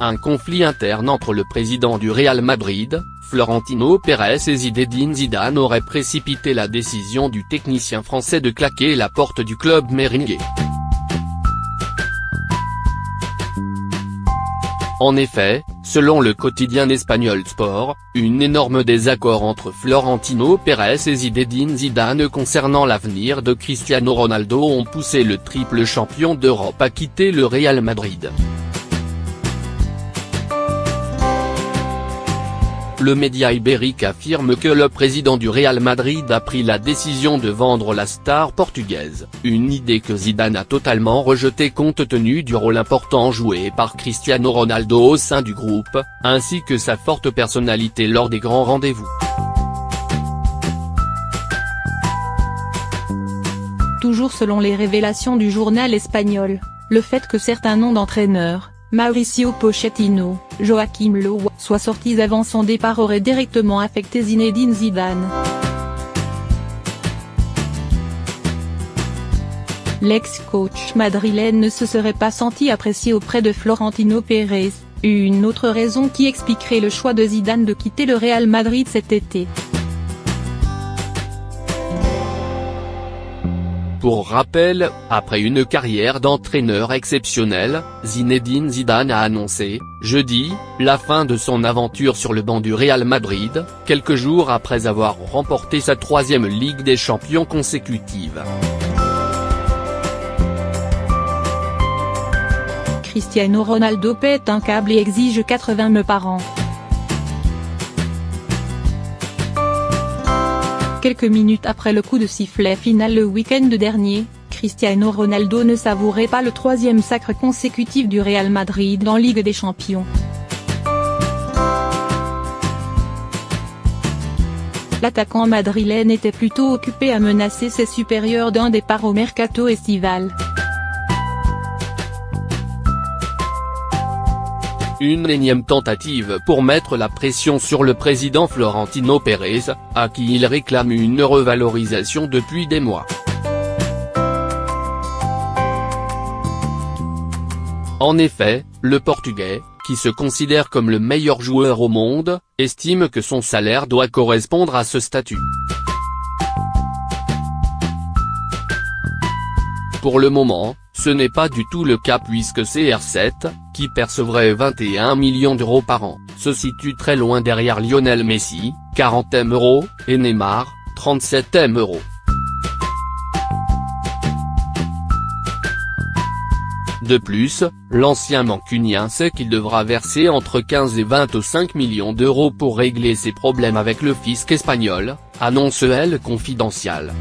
Un conflit interne entre le président du Real Madrid, Florentino Pérez et Zinedine Zidane aurait précipité la décision du technicien français de claquer la porte du club merengue. En effet, selon le quotidien espagnol Sport, un énorme désaccord entre Florentino Pérez et Zinedine Zidane concernant l'avenir de Cristiano Ronaldo ont poussé le triple champion d'Europe à quitter le Real Madrid. Le média ibérique affirme que le président du Real Madrid a pris la décision de vendre la star portugaise, une idée que Zidane a totalement rejetée compte tenu du rôle important joué par Cristiano Ronaldo au sein du groupe, ainsi que sa forte personnalité lors des grands rendez-vous. Toujours selon les révélations du journal espagnol, le fait que certains noms d'entraîneurs, Mauricio Pochettino, Joachim Löw, soient sortis avant son départ aurait directement affecté Zinedine Zidane. L'ex-coach madrilène ne se serait pas senti apprécié auprès de Florentino Pérez, une autre raison qui expliquerait le choix de Zidane de quitter le Real Madrid cet été. Pour rappel, après une carrière d'entraîneur exceptionnelle, Zinedine Zidane a annoncé, jeudi, la fin de son aventure sur le banc du Real Madrid, quelques jours après avoir remporté sa 3e Ligue des Champions consécutive. Cristiano Ronaldo pète un câble et exige 80 millions par an. Quelques minutes après le coup de sifflet final le week-end dernier, Cristiano Ronaldo ne savourait pas le 3e sacre consécutif du Real Madrid en Ligue des Champions. L'attaquant madrilène était plutôt occupé à menacer ses supérieurs d'un départ au mercato estival. Une énième tentative pour mettre la pression sur le président Florentino Pérez, à qui il réclame une revalorisation depuis des mois. En effet, le Portugais, qui se considère comme le meilleur joueur au monde, estime que son salaire doit correspondre à ce statut. Pour le moment, ce n'est pas du tout le cas puisque CR7, qui percevrait 21 millions d'euros par an, se situe très loin derrière Lionel Messi, 40 €, et Neymar, 37 €. De plus, l'ancien mancunien sait qu'il devra verser entre 15 et 25 millions d'euros pour régler ses problèmes avec le fisc espagnol, annonce El Confidencial.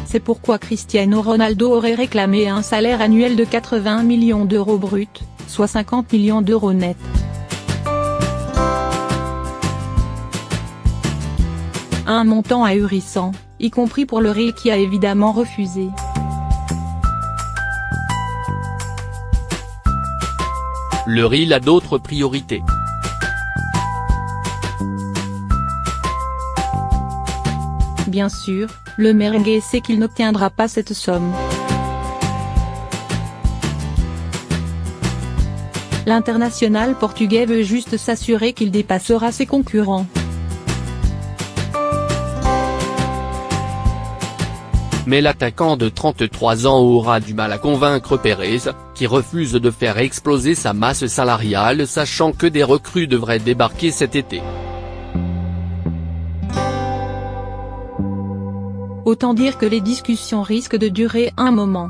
C'est pourquoi Cristiano Ronaldo aurait réclamé un salaire annuel de 80 millions d'euros bruts, soit 50 millions d'euros nets. Un montant ahurissant, y compris pour le Real qui a évidemment refusé. Le Real a d'autres priorités. Bien sûr, le merengue sait qu'il n'obtiendra pas cette somme. L'international portugais veut juste s'assurer qu'il dépassera ses concurrents. Mais l'attaquant de 33 ans aura du mal à convaincre Pérez, qui refuse de faire exploser sa masse salariale sachant que des recrues devraient débarquer cet été. Autant dire que les discussions risquent de durer un moment.